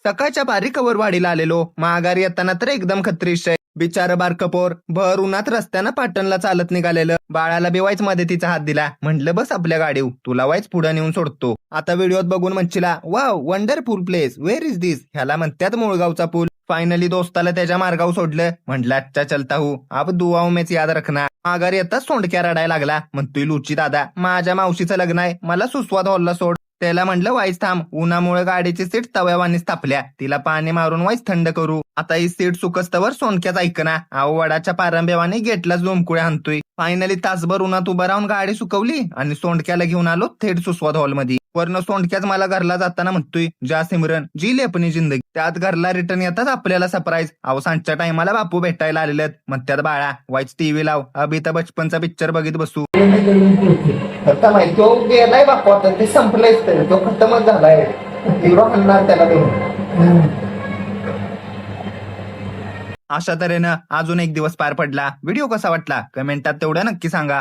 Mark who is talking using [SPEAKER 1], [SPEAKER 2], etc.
[SPEAKER 1] सकाळच्या बारीकवर वाडीला आलेलो, माघारी येताना तर एकदम खत्रीश आहे. बिचार बारकं पोर भर उन्हात रस्त्यानं पाटणला चालत निघालेलं. बाळाला बिवायच मदतीचा हात दिला. म्हटलं बस आपल्या गाडीव, तुला वाईच पुढे नेऊन सोडतो. आता व्हिडिओत बघून म्हणशीला, wow wonderful place, where is this? ह्याला म्हणतात मुळगावचा पूल. फायनली दोस्ताला त्याच्या मार्गावर सोडलं. म्हटलं अच्छा चलता हूं, अब दुआओं में याद रखना. माघारी येताच सोंडक्या रडायला लागला. म्हणतोय लुची दादा, माझ्या मावशीचं लग्न आहे, मला सुस्वाद हॉलला सोड. त्याला म्हणलं वाईस थांब, उन्हामुळे गाडीची सीट तव्यावानीच तापल्या, तिला पाणी मारून वाईस थंड करू. आता ही सीट सुकस्तवर सोनक्याच ऐकना. अहो वडाच्या पारंब्यावानी गेटलाच लोंबकुळ्या हाणतोय. फायनली तासभर उन्हात उभा राहून गाडी सुकवली आणि सोंडक्याला घेऊन आलो थेट सुस्वाद हॉलमध्ये. वरनं सोंडक्याच मला घरला जाताना म्हणतोय, जा सिमरन जी ले अपनी जिंदगी. त्यात घरला रिटर्न येताच आपल्याला सरप्राईज. अहो सांजच्या टायमाला बापू भेटायला आलेले. म्हणत्यात बाळा वाईच टीव्ही लाव, अभि तर बचपनचा पिक्चर बघित बसू. आता माहिती तो गेलाय बापू, आता ते संपलंयच, तो खतमच झालाय. हिरो आणणार त्याला देऊन. अशा तऱ्हेनं अजून एक दिवस पार पडला. व्हिडिओ कसा वाटला कमेंटात तेवढं नक्की सांगा.